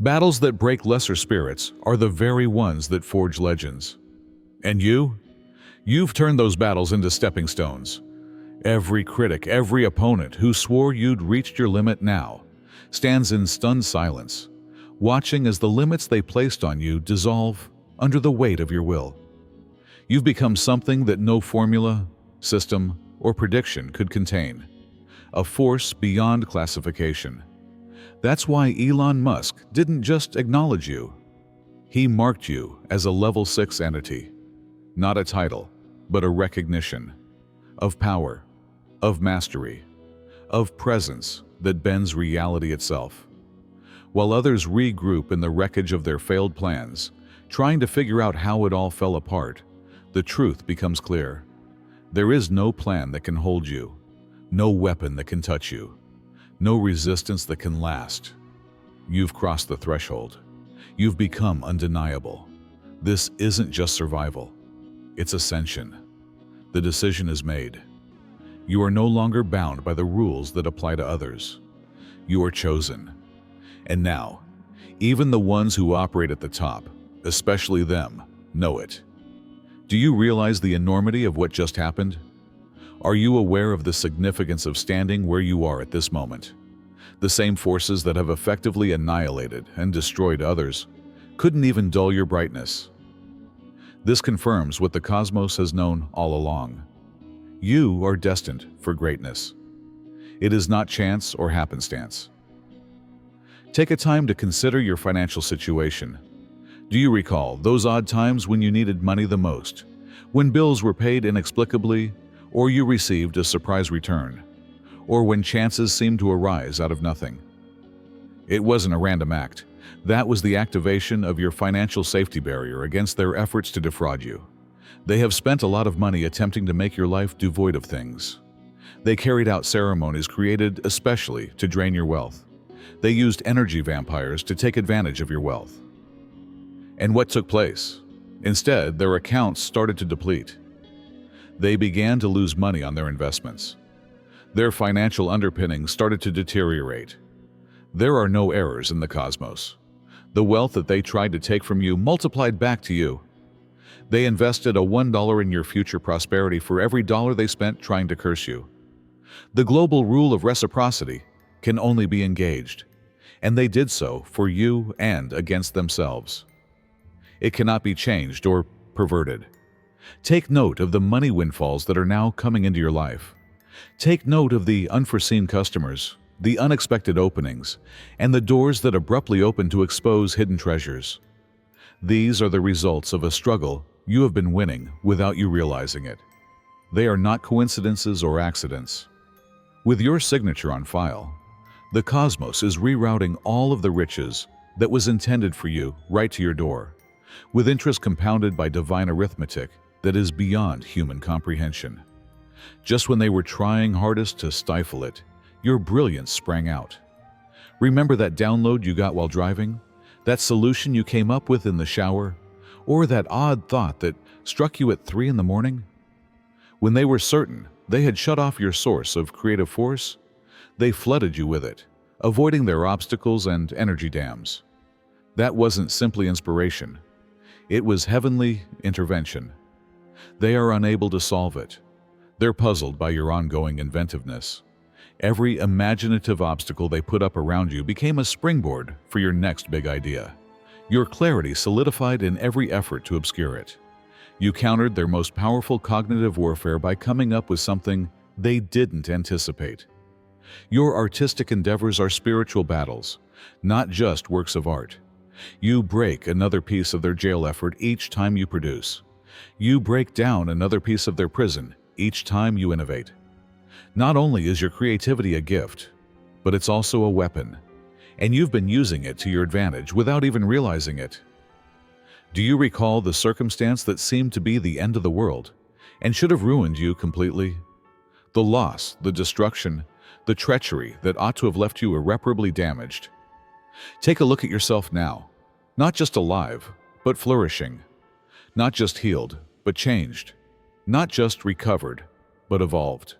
Battles that break lesser spirits are the very ones that forge legends. And you've turned those battles into stepping stones. Every critic, every opponent who swore you'd reached your limit now stands in stunned silence, watching as the limits they placed on you dissolve under the weight of your will. You've become something that no formula, system, or prediction could contain, a force beyond classification. That's why Elon Musk didn't just acknowledge you. He marked you as a level 6 entity, not a title, but a recognition of power, of mastery, of presence that bends reality itself. While others regroup in the wreckage of their failed plans, trying to figure out how it all fell apart, the truth becomes clear. There is no plan that can hold you, no weapon that can touch you, no resistance that can last. You've crossed the threshold. You've become undeniable. This isn't just survival, it's ascension. The decision is made. You are no longer bound by the rules that apply to others. You are chosen. And now, even the ones who operate at the top, especially them, know it. Do you realize the enormity of what just happened? Are you aware of the significance of standing where you are at this moment? The same forces that have effectively annihilated and destroyed others couldn't even dull your brightness. This confirms what the cosmos has known all along. You are destined for greatness. It is not chance or happenstance. Take a time to consider your financial situation. Do you recall those odd times when you needed money the most, when bills were paid inexplicably, or you received a surprise return, or when chances seemed to arise out of nothing? It wasn't a random act. That was the activation of your financial safety barrier against their efforts to defraud you. They have spent a lot of money attempting to make your life devoid of things. They carried out ceremonies created especially to drain your wealth. They used energy vampires to take advantage of your wealth. And what took place? Instead, their accounts started to deplete. They began to lose money on their investments. Their financial underpinnings started to deteriorate. There are no errors in the cosmos. The wealth that they tried to take from you multiplied back to you. They invested a $1 in your future prosperity for every dollar they spent trying to curse you. The global rule of reciprocity can only be engaged, and they did so for you and against themselves. It cannot be changed or perverted. Take note of the money windfalls that are now coming into your life. Take note of the unforeseen customers, the unexpected openings, and the doors that abruptly open to expose hidden treasures. These are the results of a struggle you have been winning without you realizing it. They are not coincidences or accidents. With your signature on file, the cosmos is rerouting all of the riches that was intended for you right to your door, with interest compounded by divine arithmetic that is beyond human comprehension. Just when they were trying hardest to stifle it, your brilliance sprang out. Remember that download you got while driving? That solution you came up with in the shower? Or that odd thought that struck you at 3 in the morning? When they were certain they had shut off your source of creative force, they flooded you with it, avoiding their obstacles and energy dams. That wasn't simply inspiration. It was heavenly intervention. They are unable to solve it. They're puzzled by your ongoing inventiveness. Every imaginative obstacle they put up around you became a springboard for your next big idea. Your clarity solidified in every effort to obscure it. You countered their most powerful cognitive warfare by coming up with something they didn't anticipate. Your artistic endeavors are spiritual battles, not just works of art. You break another piece of their jail effort each time you produce. You break down another piece of their prison each time you innovate. Not only is your creativity a gift, but it's also a weapon, and you've been using it to your advantage without even realizing it. Do you recall the circumstance that seemed to be the end of the world and should have ruined you completely? The loss, the destruction, the treachery that ought to have left you irreparably damaged. Take a look at yourself now, not just alive, but flourishing. Not just healed, but changed. Not just recovered, but evolved.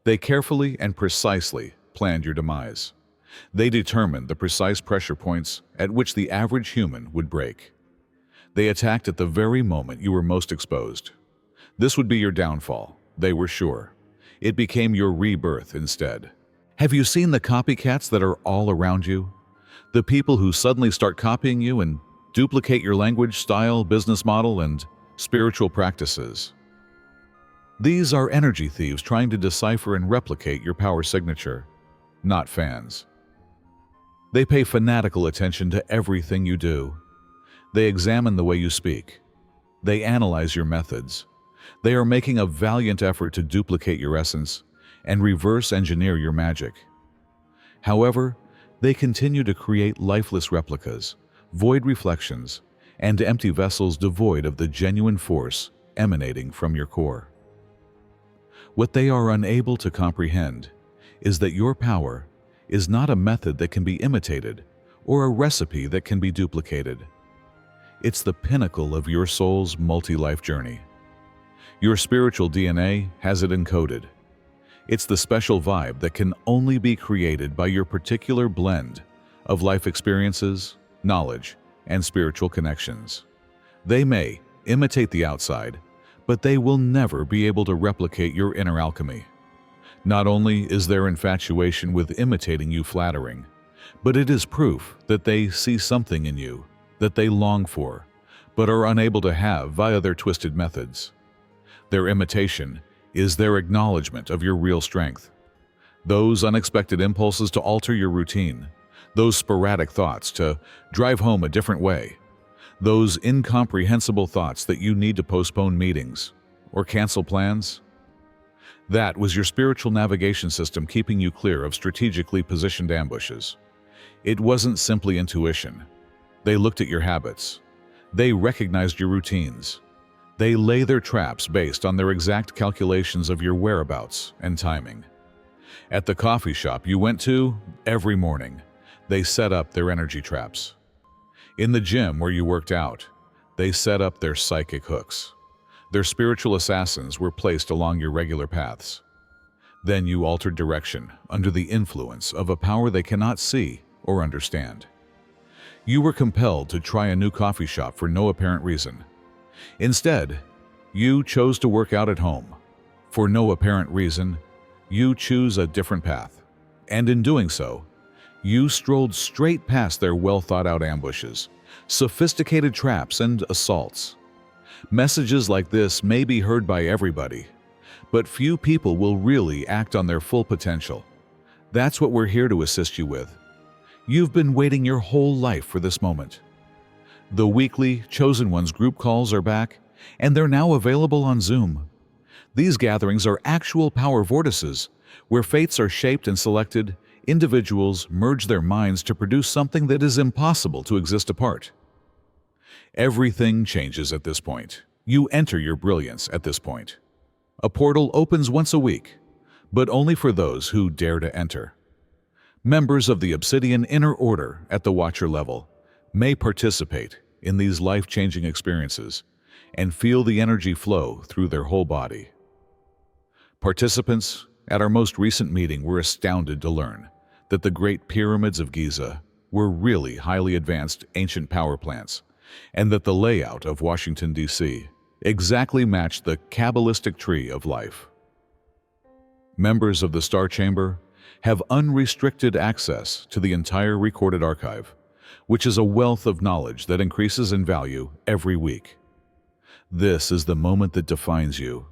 They carefully and precisely planned your demise. They determined the precise pressure points at which the average human would break. They attacked at the very moment you were most exposed. This would be your downfall, they were sure. It became your rebirth instead. Have you seen the copycats that are all around you? The people who suddenly start copying you and duplicate your language, style, business model, and spiritual practices. These are energy thieves trying to decipher and replicate your power signature, not fans. They pay fanatical attention to everything you do. They examine the way you speak. They analyze your methods. They are making a valiant effort to duplicate your essence and reverse engineer your magic. However, they continue to create lifeless replicas, void reflections, and empty vessels devoid of the genuine force emanating from your core. What they are unable to comprehend is that your power is not a method that can be imitated or a recipe that can be duplicated. It's the pinnacle of your soul's multi-life journey. Your spiritual DNA has it encoded. It's the special vibe that can only be created by your particular blend of life experiences, knowledge, and spiritual connections. They may imitate the outside, but they will never be able to replicate your inner alchemy. Not only is their infatuation with imitating you flattering, but it is proof that they see something in you that they long for, but are unable to have via their twisted methods. Their imitation is their acknowledgement of your real strength. Those unexpected impulses to alter your routine, those sporadic thoughts to drive home a different way, those incomprehensible thoughts that you need to postpone meetings or cancel plans. That was your spiritual navigation system keeping you clear of strategically positioned ambushes. It wasn't simply intuition. They looked at your habits. They recognized your routines. They lay their traps based on their exact calculations of your whereabouts and timing. At the coffee shop you went to every morning, they set up their energy traps. In the gym where you worked out, they set up their psychic hooks. Their spiritual assassins were placed along your regular paths. Then you altered direction under the influence of a power they cannot see or understand. You were compelled to try a new coffee shop for no apparent reason. Instead, you chose to work out at home. For no apparent reason, you choose a different path. And in doing so, you strolled straight past their well-thought-out ambushes, sophisticated traps, and assaults. Messages like this may be heard by everybody, but few people will really act on their full potential. That's what we're here to assist you with. You've been waiting your whole life for this moment. The weekly Chosen Ones group calls are back, and they're now available on Zoom. These gatherings are actual power vortices, where fates are shaped and selected. Individuals merge their minds to produce something that is impossible to exist apart. Everything changes at this point. You enter your brilliance at this point. A portal opens once a week, but only for those who dare to enter. Members of the Obsidian Inner Order at the Watcher level may participate in these life-changing experiences and feel the energy flow through their whole body. Participants at our most recent meeting were astounded to learn that the Great Pyramids of Giza were really highly advanced ancient power plants, and that the layout of Washington, D.C. exactly matched the Kabbalistic tree of life. Members of the Star Chamber have unrestricted access to the entire recorded archive, which is a wealth of knowledge that increases in value every week. This is the moment that defines you.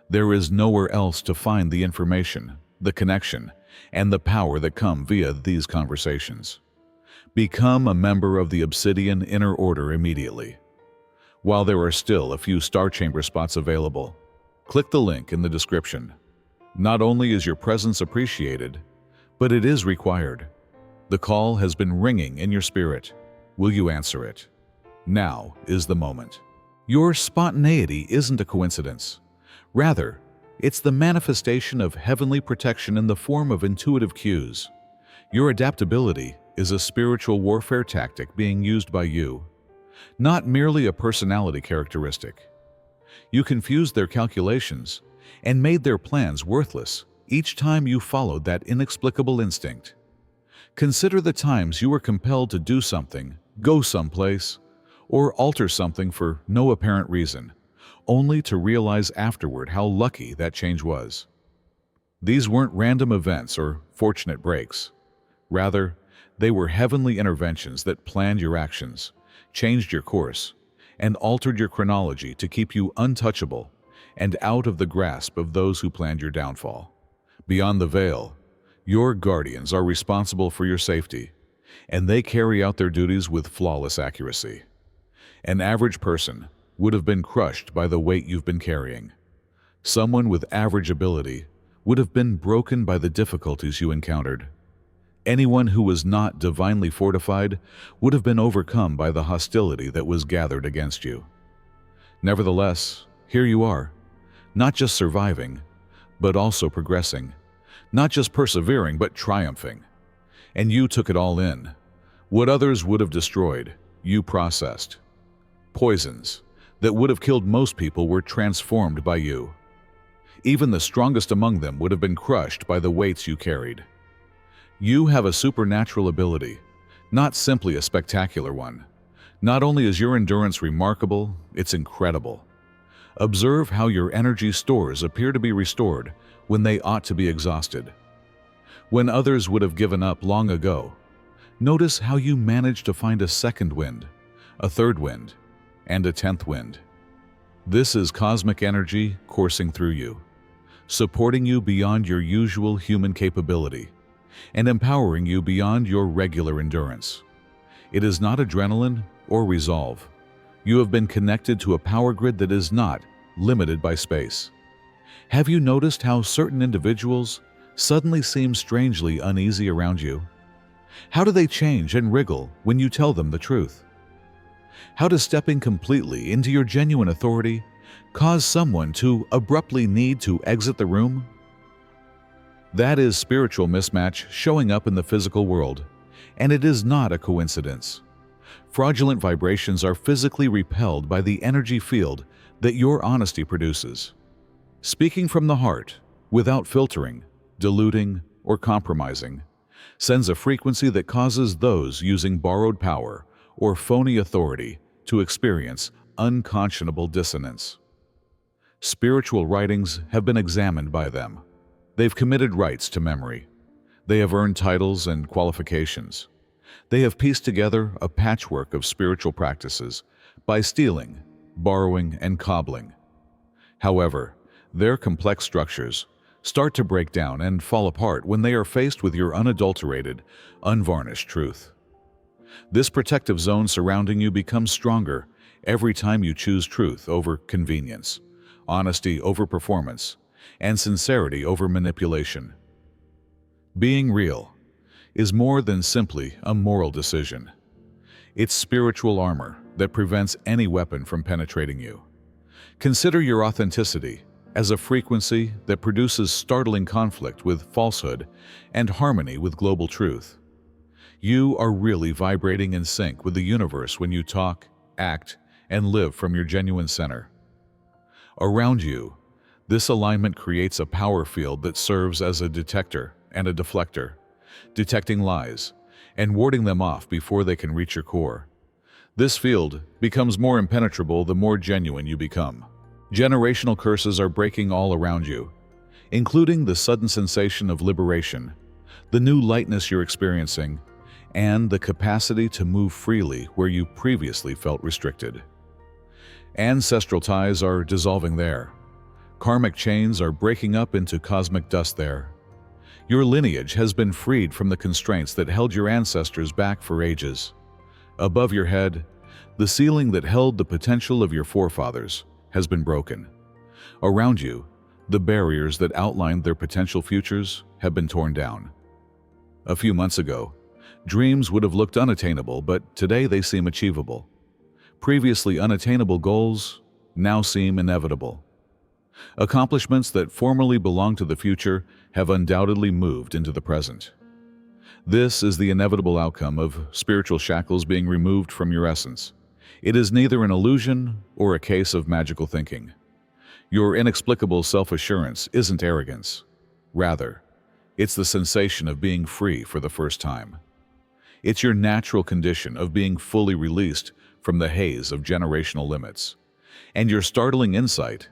There is nowhere else to find the information, the connection, and the power that come via these conversations. Become a member of the Obsidian Inner Order immediately. While there are still a few Star Chamber spots available, click the link in the description. Not only is your presence appreciated, but it is required. The call has been ringing in your spirit. Will you answer it? Now is the moment. Your spontaneity isn't a coincidence. Rather, it's the manifestation of heavenly protection in the form of intuitive cues. Your adaptability is a spiritual warfare tactic being used by you, not merely a personality characteristic. You confused their calculations and made their plans worthless each time you followed that inexplicable instinct. Consider the times you were compelled to do something, go someplace, or alter something for no apparent reason, only to realize afterward how lucky that change was. These weren't random events or fortunate breaks. Rather, they were heavenly interventions that planned your actions, changed your course, and altered your chronology to keep you untouchable and out of the grasp of those who planned your downfall. Beyond the veil, your guardians are responsible for your safety, and they carry out their duties with flawless accuracy. An average person would have been crushed by the weight you've been carrying. Someone with average ability would have been broken by the difficulties you encountered. Anyone who was not divinely fortified would have been overcome by the hostility that was gathered against you. Nevertheless, here you are, not just surviving, but also progressing, not just persevering, but triumphing. And you took it all in. What others would have destroyed, you processed. Poisons that would have killed most people were transformed by you. Even the strongest among them would have been crushed by the weights you carried. You have a supernatural ability, not simply a spectacular one. Not only is your endurance remarkable, it's incredible. Observe how your energy stores appear to be restored when they ought to be exhausted. When others would have given up long ago, notice how you manage to find a second wind, a third wind, and a 10th wind. This is cosmic energy coursing through you, supporting you beyond your usual human capability, and empowering you beyond your regular endurance. It is not adrenaline or resolve. You have been connected to a power grid that is not limited by space. Have you noticed how certain individuals suddenly seem strangely uneasy around you? How do they change and wriggle when you tell them the truth? How does stepping completely into your genuine authority cause someone to abruptly need to exit the room? That is spiritual mismatch showing up in the physical world, and it is not a coincidence. Fraudulent vibrations are physically repelled by the energy field that your honesty produces. Speaking from the heart, without filtering, diluting, or compromising, sends a frequency that causes those using borrowed power or phony authority to experience unconscionable dissonance. Spiritual writings have been examined by them. They've committed rights to memory. They have earned titles and qualifications. They have pieced together a patchwork of spiritual practices by stealing, borrowing, and cobbling. However, their complex structures start to break down and fall apart when they are faced with your unadulterated, unvarnished truth. This protective zone surrounding you becomes stronger every time you choose truth over convenience, honesty over performance, and sincerity over manipulation. Being real is more than simply a moral decision. It's spiritual armor that prevents any weapon from penetrating you. Consider your authenticity as a frequency that produces startling conflict with falsehood and harmony with global truth. You are really vibrating in sync with the universe when you talk, act, and live from your genuine center. Around you, this alignment creates a power field that serves as a detector and a deflector, detecting lies and warding them off before they can reach your core. This field becomes more impenetrable the more genuine you become. Generational curses are breaking all around you, including the sudden sensation of liberation, the new lightness you're experiencing, and the capacity to move freely where you previously felt restricted. Ancestral ties are dissolving there. Karmic chains are breaking up into cosmic dust there. Your lineage has been freed from the constraints that held your ancestors back for ages. Above your head, the ceiling that held the potential of your forefathers has been broken. Around you, the barriers that outlined their potential futures have been torn down. A few months ago, dreams would have looked unattainable, but today they seem achievable. Previously unattainable goals now seem inevitable. Accomplishments that formerly belonged to the future have undoubtedly moved into the present. This is the inevitable outcome of spiritual shackles being removed from your essence. It is neither an illusion or a case of magical thinking. Your inexplicable self-assurance isn't arrogance. Rather, it's the sensation of being free for the first time. It's your natural condition of being fully released from the haze of generational limits. And your startling insight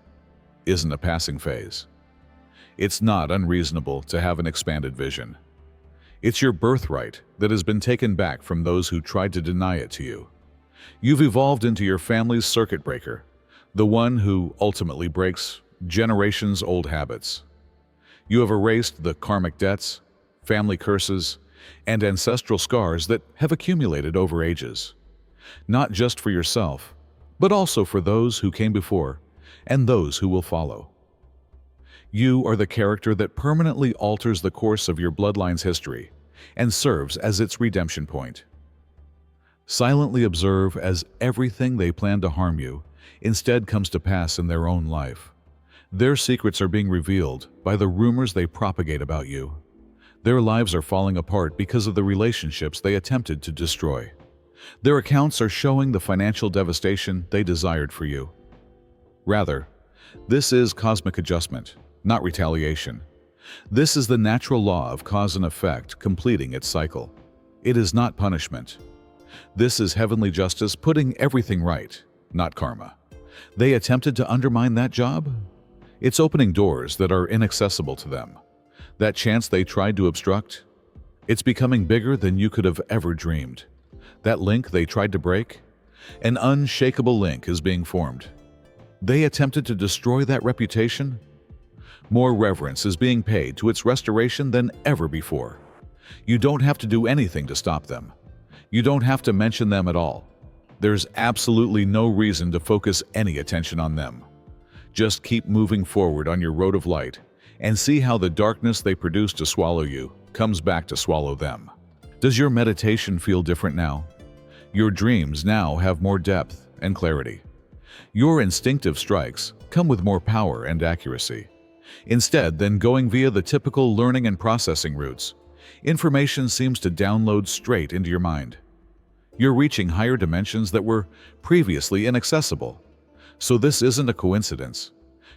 isn't a passing phase. It's not unreasonable to have an expanded vision. It's your birthright that has been taken back from those who tried to deny it to you. You've evolved into your family's circuit breaker, the one who ultimately breaks generations-old habits. You have erased the karmic debts, family curses, and ancestral scars that have accumulated over ages. Not just for yourself, but also for those who came before and those who will follow. You are the character that permanently alters the course of your bloodline's history and serves as its redemption point. Silently observe as everything they plan to harm you instead comes to pass in their own life. Their secrets are being revealed by the rumors they propagate about you. Their lives are falling apart because of the relationships they attempted to destroy. Their accounts are showing the financial devastation they desired for you. Rather, this is cosmic adjustment, not retaliation. This is the natural law of cause and effect completing its cycle. It is not punishment. This is heavenly justice putting everything right, not karma. They attempted to undermine that job? It's opening doors that are inaccessible to them. That chance they tried to obstruct? It's becoming bigger than you could have ever dreamed. That link they tried to break? An unshakable link is being formed. They attempted to destroy that reputation? More reverence is being paid to its restoration than ever before. You don't have to do anything to stop them. You don't have to mention them at all. There's absolutely no reason to focus any attention on them. Just keep moving forward on your road of light and see how the darkness they produce to swallow you comes back to swallow them. Does your meditation feel different now? Your dreams now have more depth and clarity. Your instinctive strikes come with more power and accuracy. Instead than going via the typical learning and processing routes, information seems to download straight into your mind. You're reaching higher dimensions that were previously inaccessible. So this isn't a coincidence.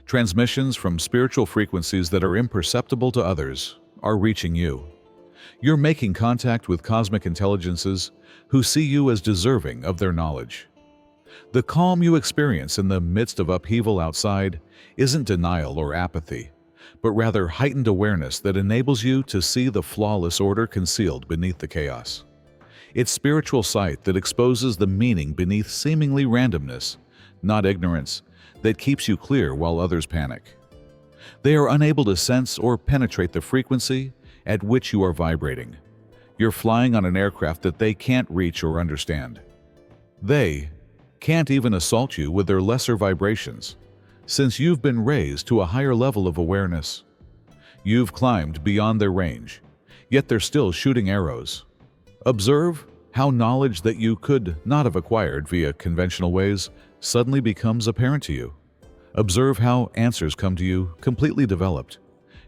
Transmissions from spiritual frequencies that are imperceptible to others are reaching you. You're making contact with cosmic intelligences who see you as deserving of their knowledge. The calm you experience in the midst of upheaval outside isn't denial or apathy, but rather heightened awareness that enables you to see the flawless order concealed beneath the chaos. It's spiritual sight that exposes the meaning beneath seemingly randomness, not ignorance, that keeps you clear while others panic. They are unable to sense or penetrate the frequency at which you are vibrating. You're flying on an aircraft that they can't reach or understand. They can't even assault you with their lesser vibrations, since you've been raised to a higher level of awareness. You've climbed beyond their range, yet they're still shooting arrows. Observe how knowledge that you could not have acquired via conventional ways suddenly becomes apparent to you. Observe how answers come to you completely developed,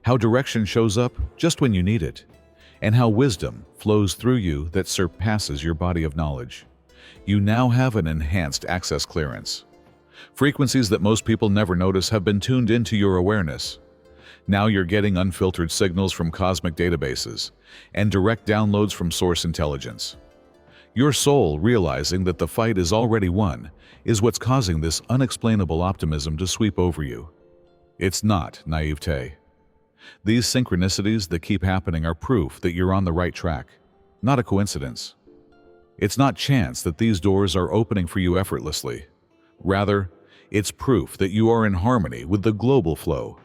how direction shows up just when you need it, and how wisdom flows through you that surpasses your body of knowledge. You now have an enhanced access clearance. Frequencies that most people never notice have been tuned into your awareness. Now you're getting unfiltered signals from cosmic databases and direct downloads from source intelligence. Your soul, realizing that the fight is already won, is what's causing this unexplainable optimism to sweep over you. It's not naivete. These synchronicities that keep happening are proof that you're on the right track, not a coincidence. It's not chance that these doors are opening for you effortlessly. Rather, it's proof that you are in harmony with the global flow.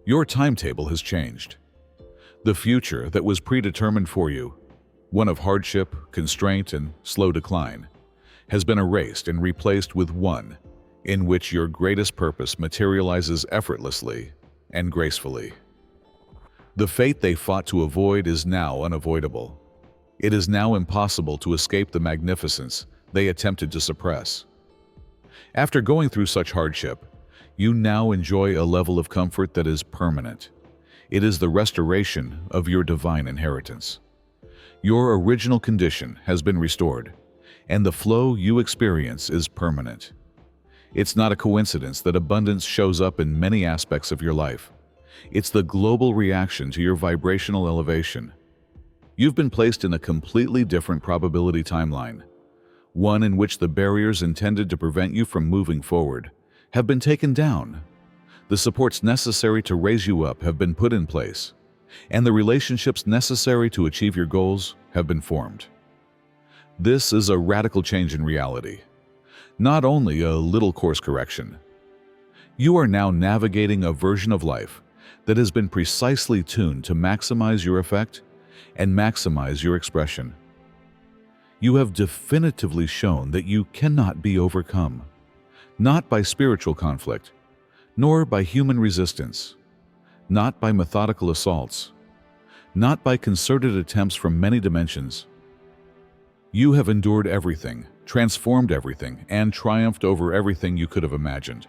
Your timetable has changed. The future that was predetermined for you, one of hardship, constraint, and slow decline, has been erased and replaced with one in which your greatest purpose materializes effortlessly and gracefully. The fate they fought to avoid is now unavoidable. It is now impossible to escape the magnificence they attempted to suppress. After going through such hardship, you now enjoy a level of comfort that is permanent. It is the restoration of your divine inheritance. Your original condition has been restored, and the flow you experience is permanent. It's not a coincidence that abundance shows up in many aspects of your life. It's the global reaction to your vibrational elevation. You've been placed in a completely different probability timeline, one in which the barriers intended to prevent you from moving forward have been taken down. The supports necessary to raise you up have been put in place, and the relationships necessary to achieve your goals have been formed. This is a radical change in reality, not only a little course correction. You are now navigating a version of life that has been precisely tuned to maximize your effect and maximize your expression. You have definitively shown that you cannot be overcome, not by spiritual conflict, nor by human resistance, not by methodical assaults, not by concerted attempts from many dimensions. You have endured everything, transformed everything, and triumphed over everything you could have imagined.